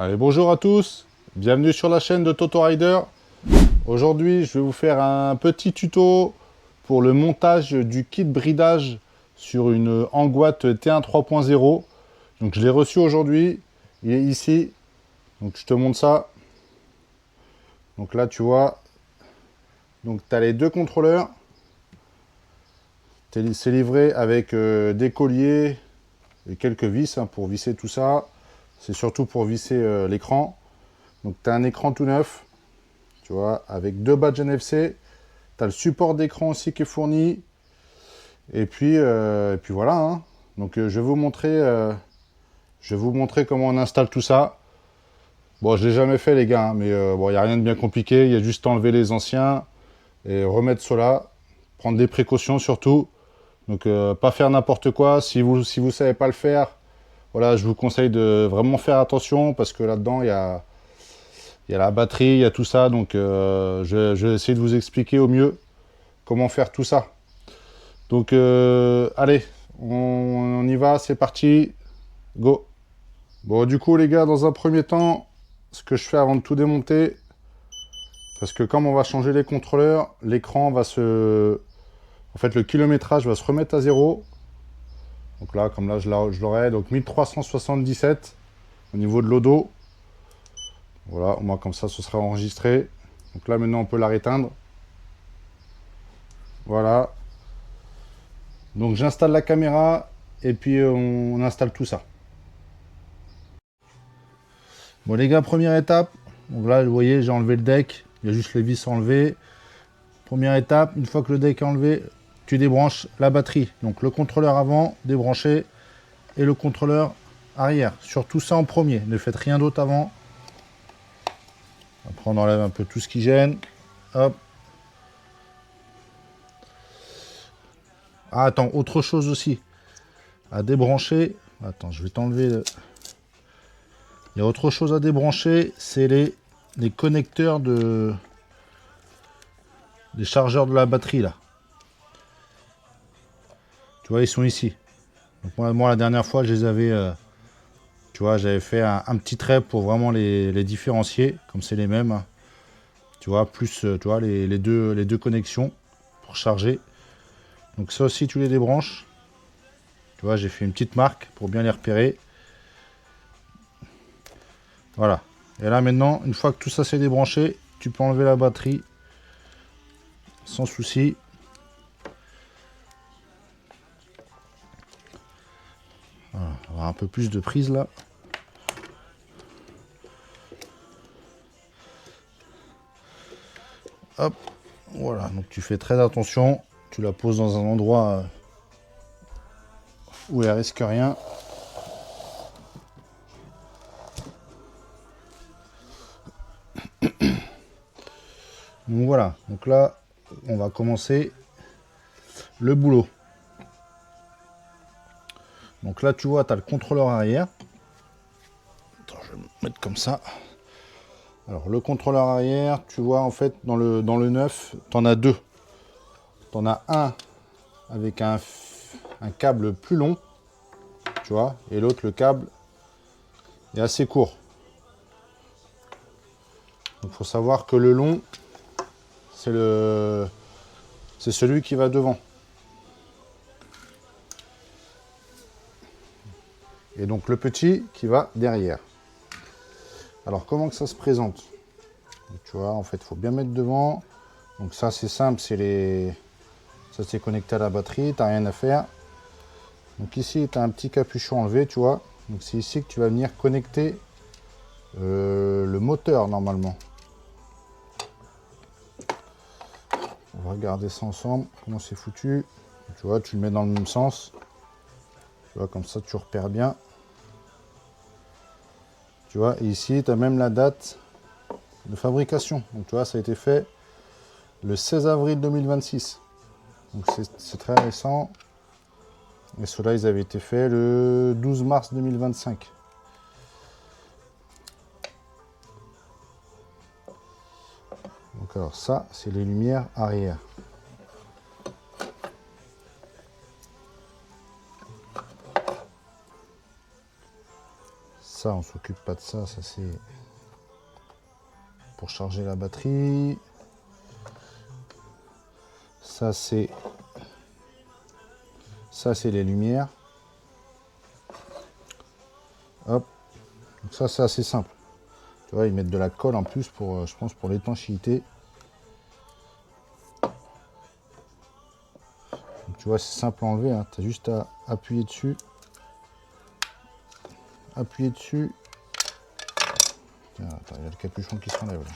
Allez, bonjour à tous, bienvenue sur la chaîne de Toto Rider. Aujourd'hui, je vais vous faire un petit tuto pour le montage du kit bridage sur une Angouat T1 3.0. Donc je l'ai reçu aujourd'hui, il est ici. Donc je te montre ça. Donc là, tu vois, donc tu as les deux contrôleurs. C'est livré avec des colliers et quelques vis pour visser tout ça. C'est surtout pour visser l'écran. Donc tu as un écran tout neuf, tu vois, avec deux badges NFC. Tu as le support d'écran aussi qui est fourni. Et puis voilà. Hein. Donc je vais vous montrer comment on installe tout ça. Bon, je ne l'ai jamais fait les gars, hein, mais bon, il n'y a rien de bien compliqué. Il y a juste à enlever les anciens et remettre cela. Prendre des précautions surtout. Donc pas faire n'importe quoi. Si vous ne savez pas le faire, voilà, je vous conseille de vraiment faire attention parce que là-dedans, il y a la batterie, il y a tout ça. Donc je vais essayer de vous expliquer au mieux comment faire tout ça. Donc allez, on y va, c'est parti, go. Bon, du coup les gars, dans un premier temps, ce que je fais avant de tout démonter, parce que comme on va changer les contrôleurs, l'écran va se... En fait, le kilométrage va se remettre à zéro. Donc là, comme là, je l'aurai, donc 1377 au niveau de l'odo. Voilà, au moins comme ça, ce sera enregistré. Donc là, maintenant, on peut la réteindre. Voilà. Donc j'installe la caméra et puis on installe tout ça. Bon les gars, première étape. Donc là, vous voyez, j'ai enlevé le deck. Il y a juste les vis enlevées. Première étape, une fois que le deck est enlevé, tu débranches la batterie. Donc le contrôleur avant, débranché, et le contrôleur arrière. Surtout ça en premier. Ne faites rien d'autre avant. Après, on enlève un peu tout ce qui gêne. Hop. Ah, attends, autre chose aussi. À débrancher. Attends, je vais t'enlever le... Il y a autre chose à débrancher, c'est les connecteurs des chargeurs de la batterie là. Tu vois, ils sont ici. Donc moi la dernière fois, je les avais, tu vois, j'avais fait un petit trait pour vraiment les différencier, comme c'est les mêmes. Hein. Tu vois, plus, tu vois, les deux connexions pour charger. Donc ça aussi, tu les débranches. Tu vois, j'ai fait une petite marque pour bien les repérer. Voilà. Et là maintenant, une fois que tout ça s'est débranché, tu peux enlever la batterie sans souci. Voilà, on va avoir un peu plus de prise là. Hop, voilà, donc tu fais très attention. Tu la poses dans un endroit où elle risque rien. Donc voilà, donc là, on va commencer le boulot. Donc là, tu vois, tu as le contrôleur arrière. Attends, je vais me mettre comme ça. Alors, le contrôleur arrière, tu vois, en fait, dans le neuf, tu en as deux. Tu en as un avec un câble plus long, tu vois, et l'autre, le câble est assez court. Donc, il faut savoir que le long, c'est celui qui va devant. Et donc, le petit qui va derrière. Alors, comment que ça se présente? Donc, tu vois, en fait, il faut bien mettre devant. Donc ça, c'est simple, ça c'est connecté à la batterie, t'as rien à faire. Donc ici, tu as un petit capuchon enlevé, tu vois. Donc c'est ici que tu vas venir connecter le moteur, normalement. On va regarder ça ensemble, comment c'est foutu. Tu vois, tu le mets dans le même sens. Tu vois, comme ça, tu repères bien. Tu vois, et ici, tu as même la date de fabrication. Donc tu vois, ça a été fait le 16 avril 2026. Donc c'est très récent. Et ceux-là, ils avaient été faits le 12 mars 2025. Donc alors ça, c'est les lumières arrière. Ça, on s'occupe pas de ça. Ça, c'est pour charger la batterie. Ça, c'est les lumières. Hop. Donc ça, c'est assez simple. Tu vois, ils mettent de la colle en plus pour, je pense, pour l'étanchéité. Tu vois, c'est simple à enlever, hein. Tu as juste à appuyer dessus. Appuyer dessus. Tiens, attends, il y a le capuchon qui s'enlève là.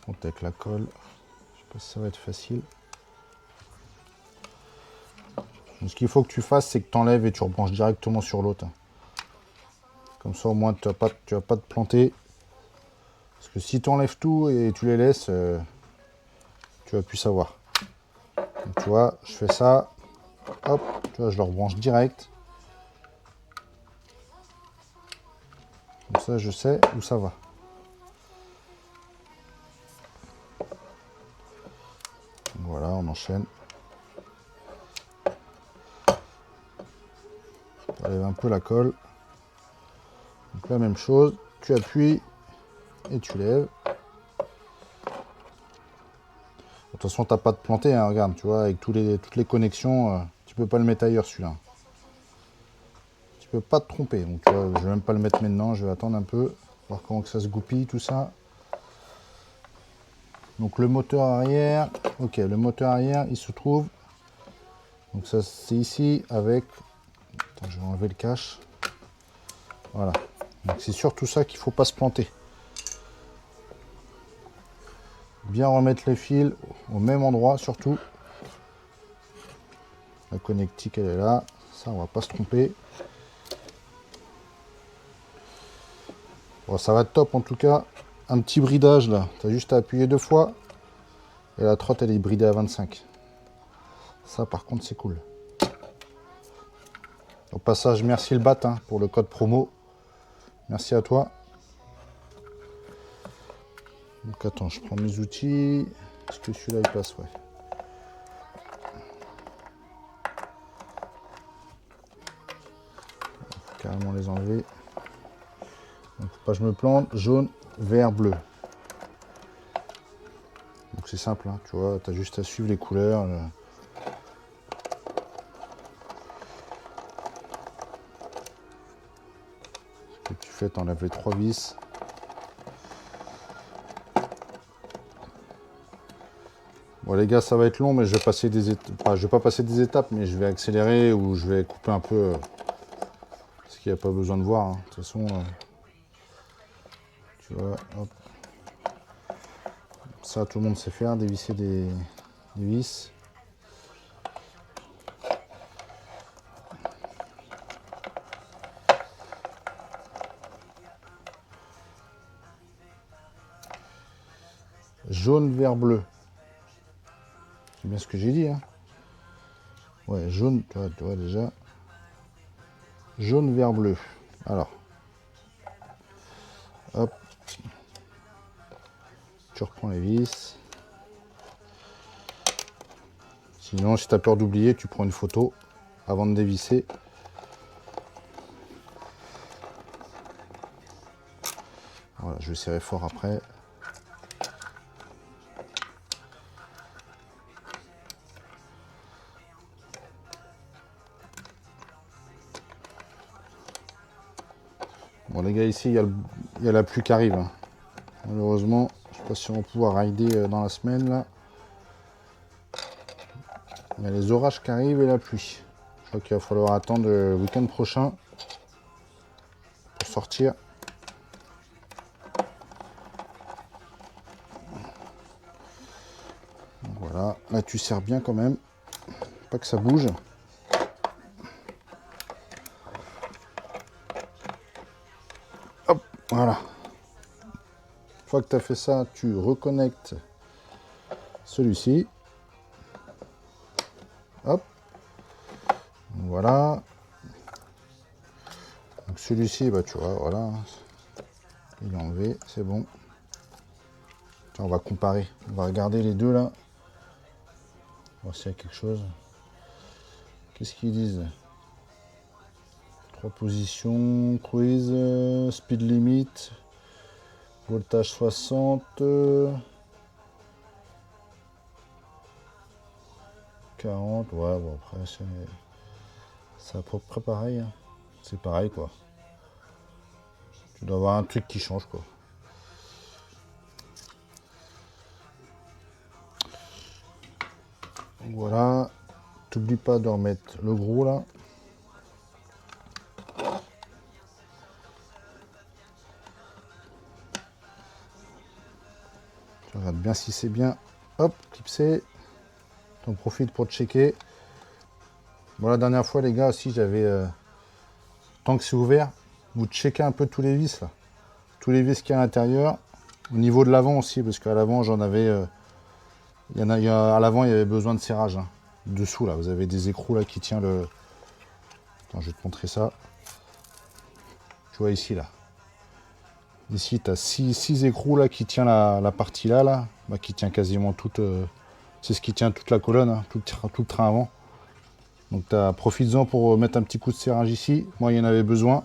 Contre avec la colle. Je sais pas si ça va être facile. Donc, ce qu'il faut que tu fasses, c'est que tu enlèves et tu rebranches directement sur l'autre. Comme ça, au moins, tu vas pas te planter. Parce que si tu enlèves tout et tu les laisses, tu vas plus savoir. Donc, tu vois, je fais ça. Hop, tu vois, je le rebranche direct. Comme ça, je sais où ça va. Voilà, on enchaîne. Tu enlèves un peu la colle. Donc la même chose, tu appuies et tu lèves. De toute façon, t'as pas de planter, hein, regarde, tu vois, avec toutes les connexions, tu peux pas le mettre ailleurs celui-là. Tu peux pas te tromper. Donc tu vois, je vais même pas le mettre maintenant, je vais attendre un peu, voir comment que ça se goupille, tout ça. Donc le moteur arrière, ok, le moteur arrière, il se trouve. Donc ça, c'est ici avec. Attends, je vais enlever le cache. Voilà. Donc c'est surtout ça qu'il faut pas se planter. Bien remettre les fils au même endroit, surtout. La connectique, elle est là. Ça, on va pas se tromper. Bon, ça va être top en tout cas. Un petit bridage là. Tu as juste à appuyer 2 fois. Et la trotte, elle est bridée à 25. Ça, par contre, c'est cool. Au passage, merci le BAT hein, pour le code promo. Merci à toi. Donc attends, je prends mes outils. Est-ce que celui-là, il passe? Ouais. Faut carrément les enlever. Donc, faut pas que je me plante. Jaune, vert, bleu. Donc c'est simple, hein, tu vois, tu as juste à suivre les couleurs. Ce que tu fais, tu enlèves les 3 vis. Bon les gars, ça va être long, mais je vais passer des étapes. Enfin, je vais pas passer des étapes, mais je vais accélérer ou je vais couper un peu. Parce qu'il n'y a pas besoin de voir. Hein. De toute façon, tu vois, hop. Ça, tout le monde sait faire, dévisser des vis. Jaune, vert, bleu. C'est bien ce que j'ai dit. Hein. Ouais, jaune, tu vois déjà. Jaune, vert, bleu. Alors. Hop. Tu reprends les vis. Sinon, si tu as peur d'oublier, tu prends une photo avant de dévisser. Voilà, je vais serrer fort après. Bon les gars, ici il y a la pluie qui arrive. Hein. Malheureusement, je ne sais pas si on va pouvoir rider dans la semaine là. Il y a les orages qui arrivent et la pluie. Je crois qu'il va falloir attendre le week-end prochain pour sortir. Voilà, là tu serres bien quand même, pas que ça bouge. Hop, voilà. Une fois que tu as fait ça, tu reconnectes celui-ci. Hop. Voilà. Donc celui-ci, bah tu vois, voilà. Il est enlevé, c'est bon. Tiens, on va comparer. On va regarder les deux là. On va voir s'il y a quelque chose. Qu'est-ce qu'ils disent? 3 positions, cruise, speed limit, voltage 60, 40, ouais, bon après c'est à peu près pareil, hein. C'est pareil quoi. Tu dois avoir un truc qui change quoi. Donc voilà, t'oublies pas de remettre le gros là. Tu regardes bien si c'est bien, hop, clipsé. T'en profites pour checker. Bon, la dernière fois les gars aussi j'avais, tant que c'est ouvert, vous checkez un peu tous les vis là. Tous les vis qu'il y a à l'intérieur. Au niveau de l'avant aussi, parce qu'à l'avant j'en avais... à l'avant il y avait besoin de serrage. Hein. Dessous là, vous avez des écrous là qui tient le... Attends, je vais te montrer ça. Tu vois ici là. Ici tu as 6 écrous là qui tient la partie là, bah, qui tient quasiment toute... c'est ce qui tient toute la colonne, hein, tout le train avant. Donc profites-en pour mettre un petit coup de serrage ici. Moi il y en avait besoin.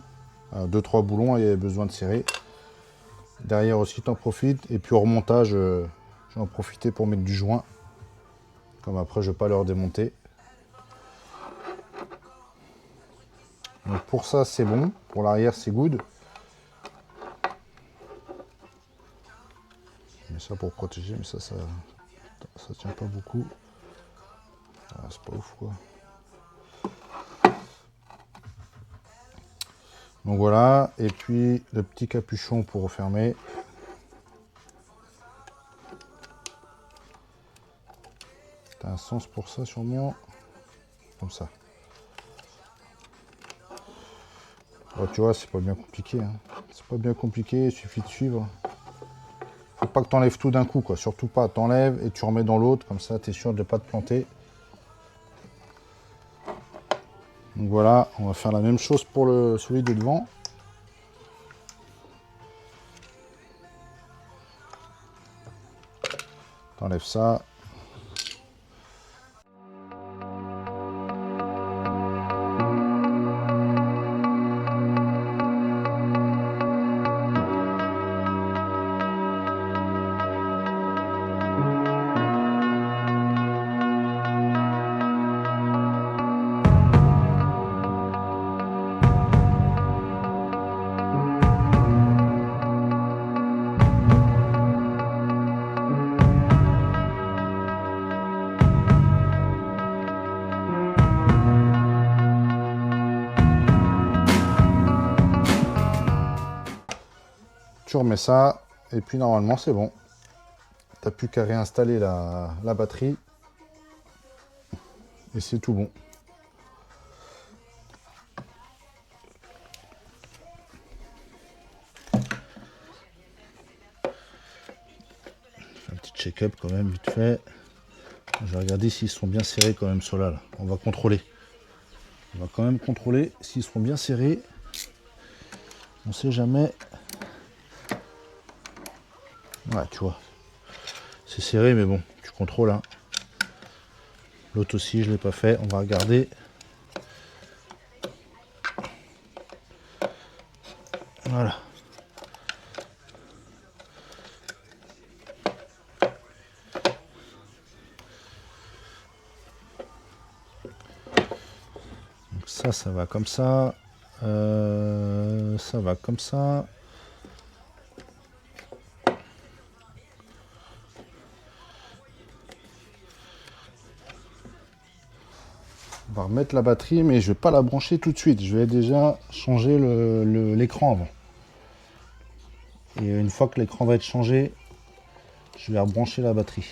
2-3 boulons, il y avait besoin de serrer. Derrière aussi, t'en profites. Et puis au remontage, j'en profité pour mettre du joint. Comme après, je ne vais pas le redémonter. Donc pour ça, c'est bon. Pour l'arrière, c'est good. Mais ça pour protéger, mais ça tient pas beaucoup. Ah, c'est pas ouf quoi. Donc voilà. Et puis le petit capuchon pour refermer. T'as un sens pour ça sûrement. Comme ça. Oh, tu vois, c'est pas bien compliqué. Hein. C'est pas bien compliqué, il suffit de suivre. Faut pas que tu enlèves tout d'un coup, quoi. Surtout pas, t'enlèves et tu remets dans l'autre, comme ça, tu es sûr de ne pas te planter. Donc voilà, on va faire la même chose pour celui de devant. T'enlèves ça. Tu remets ça, et puis normalement c'est bon. T'as plus qu'à réinstaller la batterie. Et c'est tout bon. Un petit check-up quand même, vite fait. Je vais regarder s'ils sont bien serrés quand même ceux-là. Là. On va contrôler. On va quand même contrôler s'ils seront bien serrés. On sait jamais. Ouais, tu vois. C'est serré, mais bon, tu contrôles. Hein. L'autre aussi, je ne l'ai pas fait. On va regarder. Voilà. Donc ça va comme ça. Ça va comme ça. On va remettre la batterie, mais je vais pas la brancher tout de suite. Je vais déjà changer l'écran avant. Et une fois que l'écran va être changé, je vais rebrancher la batterie.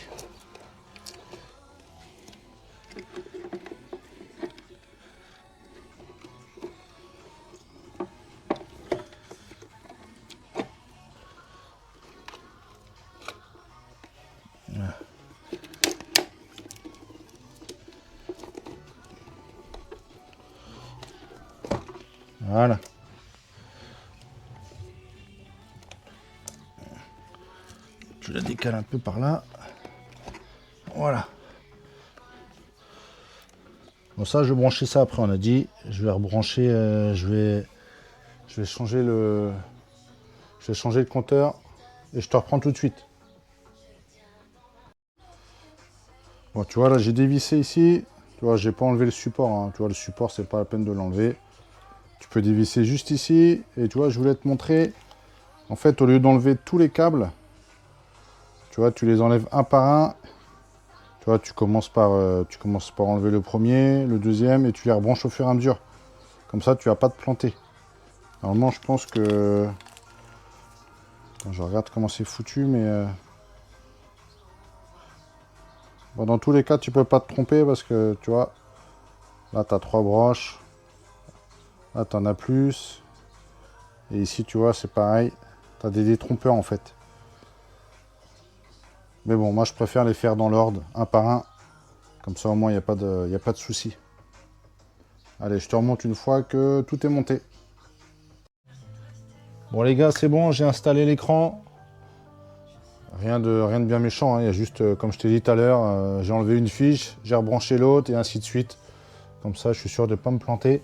Voilà. Tu la décales cale un peu par là. Voilà. Bon, ça, je vais brancher ça après, on a dit. Je vais rebrancher, je vais changer le compteur et je te reprends tout de suite. Bon, tu vois, là, j'ai dévissé ici. Tu vois, j'ai pas enlevé le support, hein. Tu vois, le support, c'est pas la peine de l'enlever. Tu peux dévisser juste ici. Et tu vois, je voulais te montrer. En fait, au lieu d'enlever tous les câbles, tu vois, tu les enlèves un par un. Tu vois, tu commences par enlever le premier, le deuxième, et tu les rebranches au fur et à mesure. Comme ça, tu vas pas te planter. Normalement, je pense que... Attends, je regarde comment c'est foutu, mais... Bon, dans tous les cas, tu peux pas te tromper parce que, tu vois, là, tu as 3 broches. Là, tu en as plus. Et ici, tu vois, c'est pareil. Tu as des détrompeurs, en fait. Mais bon, moi, je préfère les faire dans l'ordre, un par un. Comme ça, au moins, il n'y a pas de souci. Allez, je te remonte une fois que tout est monté. Bon, les gars, c'est bon, j'ai installé l'écran. Rien de bien méchant, hein. Il y a juste, comme je t'ai dit tout à l'heure, j'ai enlevé une fiche, j'ai rebranché l'autre, et ainsi de suite. Comme ça, je suis sûr de ne pas me planter.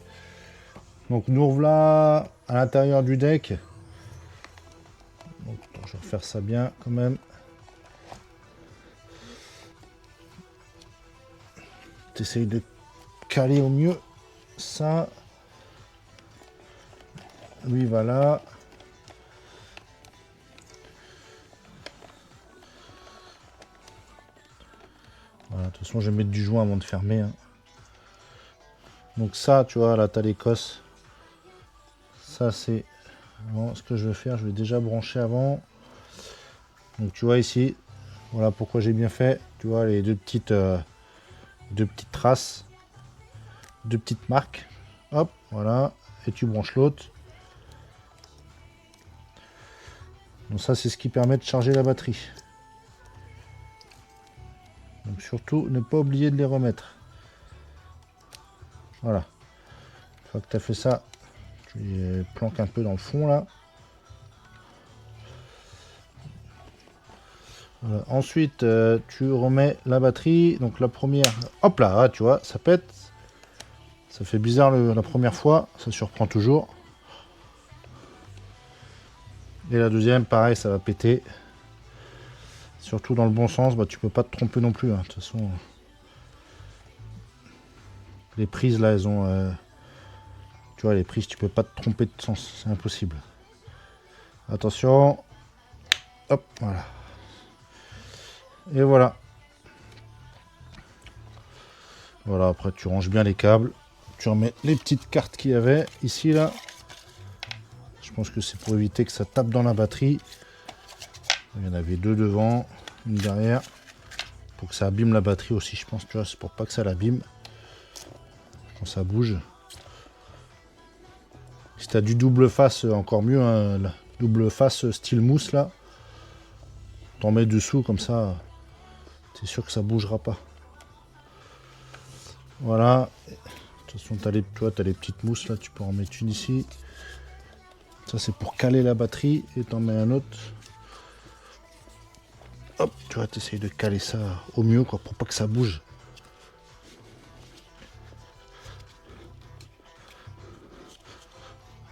Donc, nous revoilà à l'intérieur du deck. Donc, attends, je vais refaire ça bien, quand même. T'essayes de caler au mieux ça. Lui, voilà. Voilà, de toute façon, je vais mettre du joint avant de fermer, hein. Donc ça, tu vois, là, t'as l'Écosse. Ça, c'est... Bon, ce que je vais faire, je vais déjà brancher avant. Donc, tu vois ici, voilà pourquoi j'ai bien fait. Tu vois, les deux petites traces, deux petites marques. Hop, voilà. Et tu branches l'autre. Donc ça, c'est ce qui permet de charger la batterie. Donc surtout, ne pas oublier de les remettre. Voilà. Une fois que tu as fait ça, tu les planques un peu dans le fond, là. Voilà. Ensuite, tu remets la batterie. Donc la première, hop là, ah, tu vois, ça pète. Ça fait bizarre la première fois, ça surprend toujours. Et la deuxième, pareil, ça va péter. Surtout dans le bon sens, bah, tu peux pas te tromper non plus, hein. De toute façon, les prises là, elles ont... tu vois, les prises, tu peux pas te tromper de sens, c'est impossible. Attention. Hop, voilà. Et voilà. Voilà, après tu ranges bien les câbles. Tu remets les petites cartes qu'il y avait ici, là. Je pense que c'est pour éviter que ça tape dans la batterie. Il y en avait deux devant, une derrière. Pour que ça abîme la batterie aussi, je pense. Tu vois, c'est pour pas que ça l'abîme quand ça bouge. Si tu as du double face, encore mieux, hein, la double face style mousse, là. T'en mets dessous, comme ça, c'est sûr que ça bougera pas. Voilà. De toute façon, tu as les petites mousses, là. Tu peux en mettre une ici. Ça, c'est pour caler la batterie. Et t'en mets un autre. Hop, tu vois, tu essayes de caler ça au mieux, quoi, pour pas que ça bouge.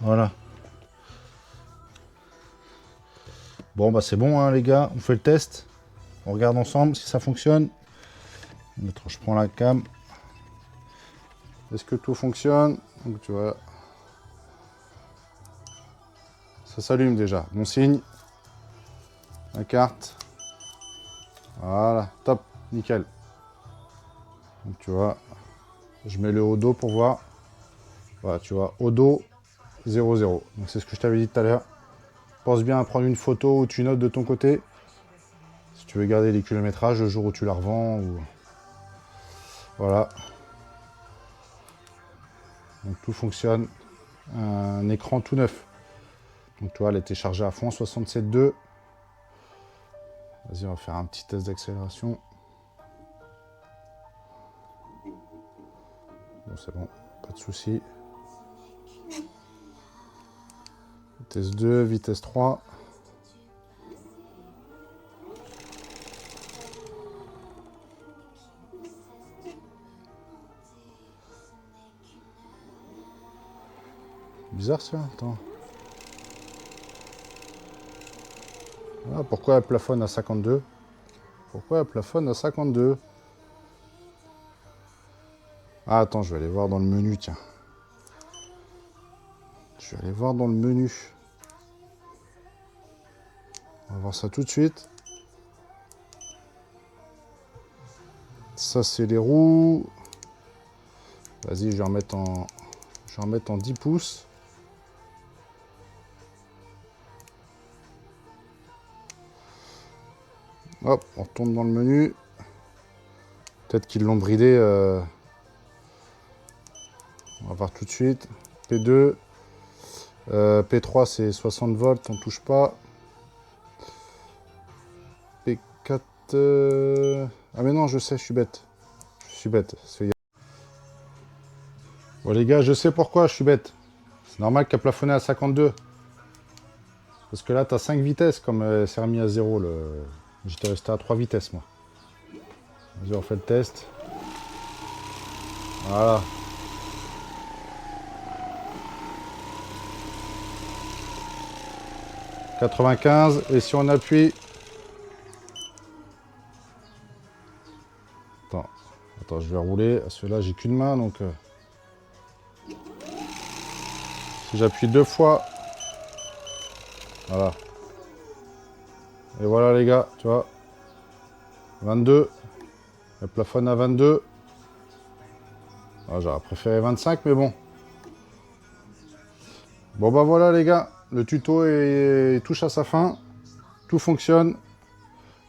Voilà. Bon, bah c'est bon, hein, les gars. On fait le test. On regarde ensemble si ça fonctionne. Attends, je prends la cam. Est-ce que tout fonctionne? Donc, tu vois. Ça s'allume déjà. Bon signe. La carte. Voilà. Top. Nickel. Donc, tu vois. Je mets le Odo pour voir. Voilà, tu vois. Odo 00. Donc, c'est ce que je t'avais dit tout à l'heure. Pense bien à prendre une photo ou tu notes de ton côté. Si tu veux garder les kilométrages le jour où tu la revends. Ou... Voilà. Donc tout fonctionne. Un écran tout neuf. Donc tu vois, elle était chargée à fond, 67.2. Vas-y, on va faire un petit test d'accélération. Bon, c'est bon, pas de souci. Vitesse 2, vitesse 3. Bizarre ça, attends. Ah, pourquoi elle plafonne à 52? Pourquoi elle plafonne à 52? Ah, attends, je vais aller voir dans le menu, tiens. Je vais aller voir dans le menu. On va voir ça tout de suite. Ça, c'est les roues. Vas-y, je vais en mettre en 10 pouces. Hop, on retourne dans le menu. Peut-être qu'ils l'ont bridé. On va voir tout de suite. P2. P3, c'est 60 volts, on ne touche pas. P4... Ah mais non, je sais, je suis bête. Je suis bête. Bon les gars, je sais pourquoi je suis bête. C'est normal qu'elle plafonné à 52. Parce que là, tu as 5 vitesses, comme c'est remis à 0. J'étais resté à 3 vitesses, moi. Vas-y, on fait le test. Voilà. « 95, et si on appuie... » Attends, je vais rouler. Celui-là, j'ai qu'une main, donc... Si j'appuie 2 fois... Voilà. Et voilà, les gars, tu vois. 22. Elle plafonne à 22. Ah, j'aurais préféré 25, mais bon. Bon, bah voilà, les gars. Le tuto touche à sa fin. Tout fonctionne.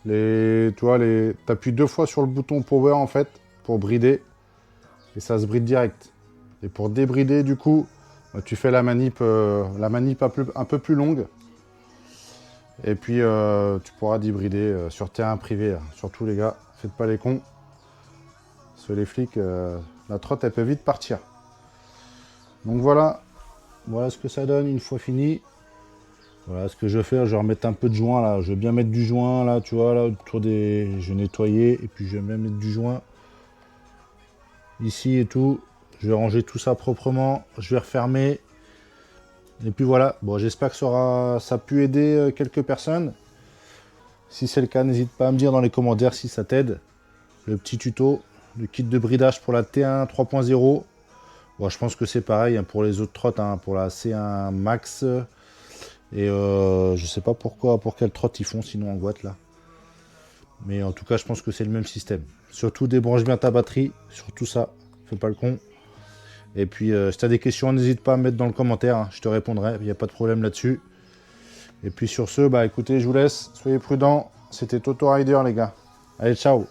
Tu vois, t'appuies 2 fois sur le bouton power, en fait, pour brider. Et ça se bride direct. Et pour débrider, du coup, tu fais la manip un peu plus longue. Et puis, tu pourras débrider sur terrain privé. Là. Surtout, les gars, faites pas les cons. Parce que les flics, la trotte, elle peut vite partir. Donc voilà. Voilà ce que ça donne une fois fini. Voilà ce que je vais faire. Je vais remettre un peu de joint, là. Je vais bien mettre du joint, là, tu vois, là, autour des... Je vais nettoyer. Et puis, je vais même mettre du joint. Ici et tout. Je vais ranger tout ça proprement. Je vais refermer. Et puis voilà. Bon, j'espère que ça a pu aider quelques personnes. Si c'est le cas, n'hésite pas à me dire dans les commentaires si ça t'aide. Le petit tuto, le kit de bridage pour la T1 3.0. Bon, je pense que c'est pareil hein, pour les autres trottes, hein, pour la C1 Max. Et je sais pas pourquoi, pour quelle trotte ils font sinon en boîte là. Mais en tout cas, je pense que c'est le même système. Surtout débranche bien ta batterie, surtout ça. Fais pas le con. Et puis, si tu as des questions, n'hésite pas à me mettre dans le commentaire. Hein, je te répondrai, il n'y a pas de problème là-dessus. Et puis sur ce, bah écoutez, je vous laisse. Soyez prudents. C'était Toto Rider, les gars. Allez, ciao.